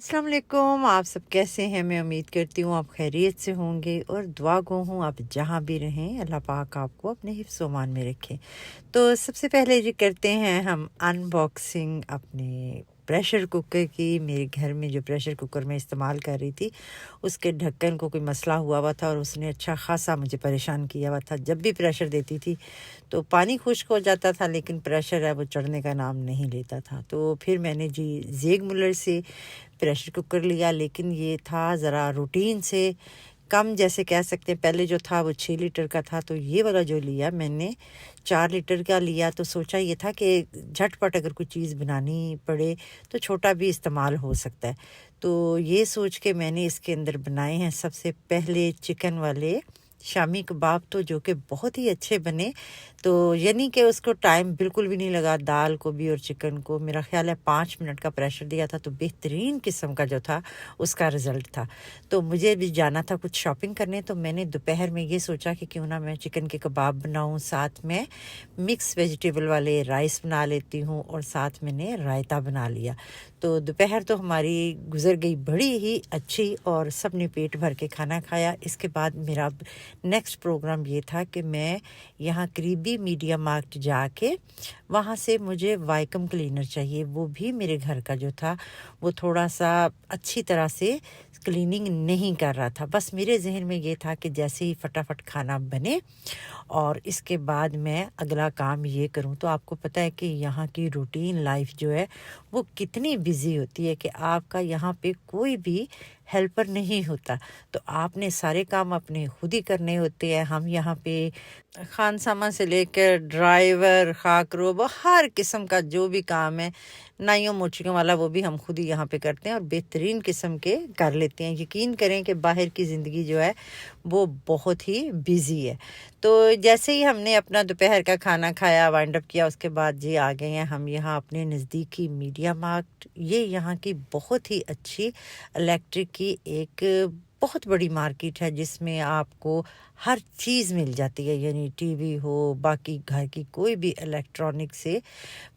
अस्सलाम वालेकुम। आप सब कैसे हैं? मैं उम्मीद करती हूँ आप खैरियत से होंगे और दुआ गो हूँ आप जहाँ भी रहें अल्लाह पाक आपको अपने हिफ्ज़ व अमान में रखे। तो सबसे पहले ये करते हैं हम अनबॉक्सिंग अपने प्रेशर कुकर की। मेरे घर में जो प्रेशर कुकर मैं इस्तेमाल कर रही थी उसके ढक्कन को कोई मसला हुआ था और उसने अच्छा ख़ासा मुझे परेशान किया हुआ था। जब भी प्रेशर देती थी तो पानी खुश्क हो जाता था, लेकिन प्रेशर है वो चढ़ने का नाम नहीं लेता था। तो फिर मैंने जी ज़ेग मुलर से प्रेशर कुकर लिया, लेकिन ये था ज़रा रूटीन से कम, जैसे कह सकते हैं। पहले जो था वो 6 लीटर का था, तो ये वाला जो लिया मैंने 4 लीटर का लिया। तो सोचा ये था कि झटपट अगर कोई चीज़ बनानी पड़े तो छोटा भी इस्तेमाल हो सकता है। तो ये सोच के मैंने इसके अंदर बनाए हैं सबसे पहले चिकन वाले शामी कबाब, तो जो कि बहुत ही अच्छे बने। तो यानी कि उसको टाइम बिल्कुल भी नहीं लगा, दाल को भी और चिकन को। मेरा ख्याल है 5 मिनट का प्रेशर दिया था, तो बेहतरीन किस्म का जो था उसका रिज़ल्ट था। तो मुझे भी जाना था कुछ शॉपिंग करने, तो मैंने दोपहर में ये सोचा कि क्यों ना मैं चिकन के कबाब बनाऊं, साथ में मिक्स वेजिटेबल वाले राइस बना लेती हूँ और साथ मैंने रायता बना लिया। तो दोपहर तो हमारी गुजर गई बड़ी ही अच्छी और सब ने पेट भर के खाना खाया। इसके बाद मेरा नेक्स्ट प्रोग्राम ये था कि मैं यहाँ करीबी मीडिया मार्ट जाके वहाँ से मुझे वाइकम क्लीनर चाहिए। वो भी मेरे घर का जो था वो थोड़ा सा अच्छी तरह से क्लीनिंग नहीं कर रहा था। बस मेरे जहन में ये था कि जैसे ही फटाफट खाना बने और इसके बाद मैं अगला काम ये करूं। तो आपको पता है कि यहाँ की रूटीन लाइफ जो है वो कितनी बिजी होती है कि आपका यहाँ पे कोई भी हेल्पर नहीं होता, तो आपने सारे काम अपने खुद ही करने होते हैं। हम यहाँ पे खानसामा से लेकर ड्राइवर, खाकरोब, हर किस्म का जो भी काम है नाइयों मोचियों वाला, वो भी हम खुद ही यहाँ पे करते हैं और बेहतरीन किस्म के कर लेते हैं। यकीन करें कि बाहर की ज़िंदगी जो है वो बहुत ही बिजी है। तो जैसे ही हमने अपना दोपहर का खाना खाया, वाइंड अप किया, उसके बाद जी आ गए हैं हम यहाँ अपने नज़दीकी मीडिया मार्ट। ये यहाँ की बहुत ही अच्छी इलेक्ट्रिक की एक बहुत बड़ी मार्केट है जिसमें आपको हर चीज़ मिल जाती है, यानी टीवी हो, बाकी घर की कोई भी इलेक्ट्रॉनिक से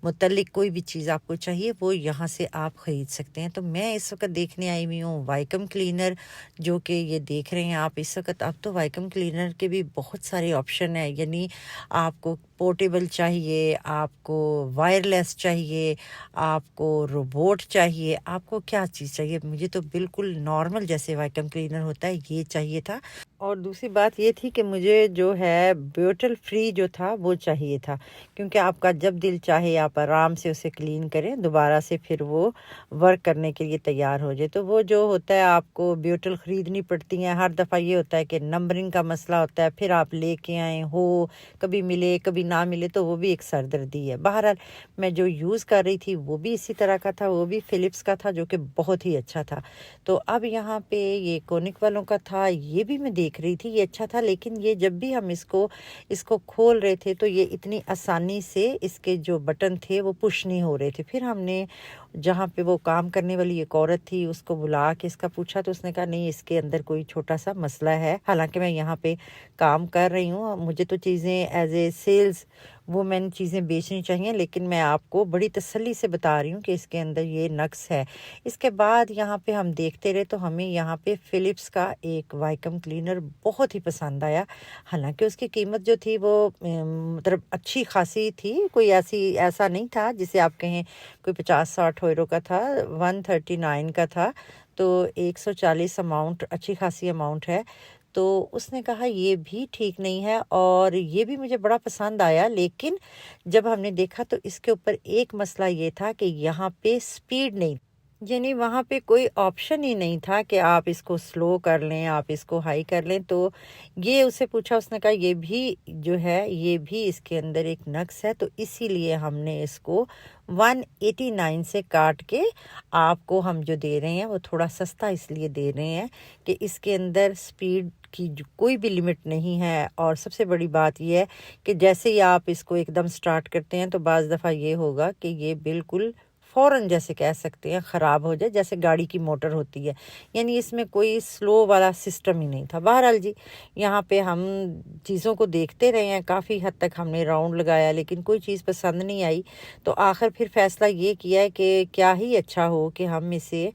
मुतल्लिक कोई भी चीज़ आपको चाहिए वो यहाँ से आप ख़रीद सकते हैं। तो मैं इस वक्त देखने आई हुई हूँ वाइकम क्लीनर, जो कि ये देख रहे हैं आप इस वक्त। अब तो वाइकम क्लीनर के भी बहुत सारे ऑप्शन है, यानी आपको पोर्टेबल चाहिए, आपको वायरलेस चाहिए, आपको रोबोट चाहिए, आपको क्या चीज़ चाहिए। मुझे तो बिल्कुल नॉर्मल जैसे वाइकम क्लीनर होता है ये चाहिए था। और दूसरी बात ये थी कि मुझे जो है बोतल फ्री जो था वो चाहिए था, क्योंकि आपका जब दिल चाहे आप आराम से उसे क्लीन करें, दोबारा से फिर वो वर्क करने के लिए तैयार हो जाए। तो वो जो होता है आपको बोतल ख़रीदनी पड़ती हैं हर दफ़ा। ये होता है कि नंबरिंग का मसला होता है, फिर आप लेके आए हो, कभी मिले कभी ना मिले, तो वो भी एक सरदर्दी है। बहरहाल मैं जो यूज़ कर रही थी वो भी इसी तरह का था, वो भी फ़िलिप्स का था, जो कि बहुत ही अच्छा था। तो अब यहाँ पे ये कोनिक वालों का था, ये भी मैं देख रही थी, ये अच्छा था। लेकिन ये जब भी हम इसको खोल रहे थे तो ये इतनी आसानी से इसके जो बटन थे वो पुश नहीं हो रहे थे। फिर हमने जहाँ पे वो काम करने वाली एक औरत थी उसको बुला के इसका पूछा, तो उसने कहा नहीं, इसके अंदर कोई छोटा सा मसला है। हालांकि मैं यहाँ पे काम कर रही हूँ, मुझे तो चीज़ें एज ए सेल्स वुमेन चीज़ें बेचनी चाहिए, लेकिन मैं आपको बड़ी तसल्ली से बता रही हूँ कि इसके अंदर ये नक्स है। इसके बाद यहाँ पे हम देखते रहे तो हमें यहाँ पे फ़िलिप्स का एक वाइकम क्लीनर बहुत ही पसंद आया। हालांकि उसकी कीमत जो थी वो मतलब अच्छी खासी थी, कोई ऐसा नहीं था जिसे आप कहें कोई 50-60 यूरो का था, 139 का था। तो 140 अमाउंट अच्छी खासी अमाउंट है। तो उसने कहा ये भी ठीक नहीं है, और ये भी मुझे बड़ा पसंद आया। लेकिन जब हमने देखा तो इसके ऊपर एक मसला ये था कि यहाँ पे स्पीड नहीं, यानी वहाँ पे कोई ऑप्शन ही नहीं था कि आप इसको स्लो कर लें, आप इसको हाई कर लें। तो ये उससे पूछा, उसने कहा ये भी जो है ये भी इसके अंदर एक नक्स है। तो इसीलिए हमने इसको 189 से काट के आपको हम जो दे रहे हैं वो थोड़ा सस्ता इसलिए दे रहे हैं कि इसके अंदर स्पीड की कोई भी लिमिट नहीं है। और सबसे बड़ी बात यह है कि जैसे ही आप इसको एकदम स्टार्ट करते हैं तो बाज़ दफ़ा ये होगा कि ये बिल्कुल फ़ौरन, जैसे कह सकते हैं, ख़राब हो जाए, जैसे गाड़ी की मोटर होती है। यानी इसमें कोई स्लो वाला सिस्टम ही नहीं था। बहरहाल जी, यहाँ पे हम चीज़ों को देखते रहे हैं, काफ़ी हद तक हमने राउंड लगाया, लेकिन कोई चीज़ पसंद नहीं आई। तो आखिर फिर फ़ैसला ये किया है कि क्या ही अच्छा हो कि हम इसे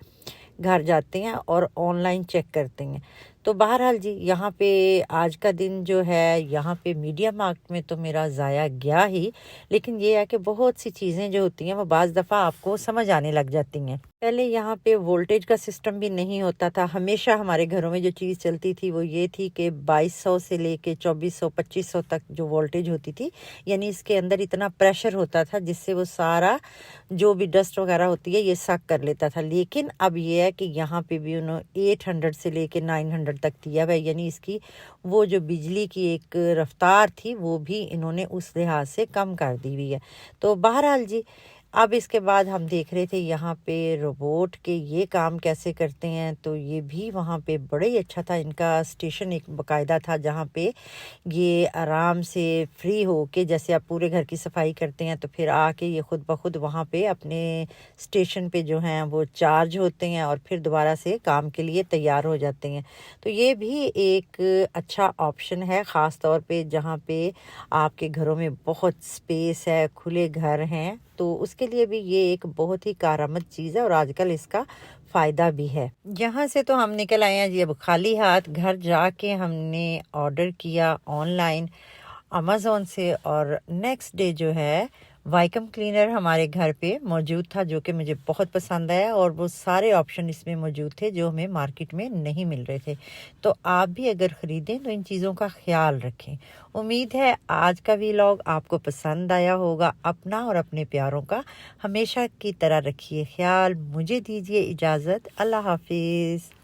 घर जाते हैं और ऑनलाइन चेक करते हैं। तो बहरहाल जी, यहाँ पे आज का दिन जो है यहाँ पे मीडिया मार्ट में तो मेरा ज़ाया गया ही, लेकिन ये है कि बहुत सी चीज़ें जो होती हैं वो बाज़ दफ़ा आपको समझ आने लग जाती हैं। पहले यहाँ पे वोल्टेज का सिस्टम भी नहीं होता था। हमेशा हमारे घरों में जो चीज़ चलती थी वो ये थी कि 2200 से लेके 2400 2500 तक जो वोल्टेज होती थी, यानी इसके अंदर इतना प्रेशर होता था जिससे वो सारा जो भी डस्ट वगैरह होती है ये सक कर लेता था। लेकिन अब ये है कि यहाँ पे भी उन्होंने 800 से लेके 900 तक दिया हुआ है, यानी इसकी वो जो बिजली की एक रफ्तार थी वो भी इन्होंने उस लिहाज से कम कर दी हुई है। तो बहरहाल जी, अब इसके बाद हम देख रहे थे यहाँ पे रोबोट के ये काम कैसे करते हैं, तो ये भी वहाँ पे बड़ा ही अच्छा था। इनका स्टेशन एक बाकायदा था जहाँ पे ये आराम से फ्री हो के, जैसे आप पूरे घर की सफाई करते हैं तो फिर आके ये खुद ब खुद वहाँ पे अपने स्टेशन पे जो हैं वो चार्ज होते हैं और फिर दोबारा से काम के लिए तैयार हो जाते हैं। तो ये भी एक अच्छा ऑप्शन है, ख़ास तौर पे जहाँ पे आपके घरों में बहुत स्पेस है, खुले घर हैं, तो उसके लिए भी ये एक बहुत ही कारआमद चीज़ है और आजकल इसका फ़ायदा भी है। यहाँ से तो हम निकल आए हैं जी अब खाली हाथ। घर जाके हमने ऑर्डर किया ऑनलाइन अमेज़न से, और नेक्स्ट डे जो है वाइकम क्लीनर हमारे घर पे मौजूद था, जो कि मुझे बहुत पसंद आया, और वो सारे ऑप्शन इसमें मौजूद थे जो हमें मार्केट में नहीं मिल रहे थे। तो आप भी अगर ख़रीदें तो इन चीज़ों का ख्याल रखें। उम्मीद है आज का व्लॉग आपको पसंद आया होगा। अपना और अपने प्यारों का हमेशा की तरह रखिए ख्याल। मुझे दीजिए इजाज़त। अल्लाह हाफिज़।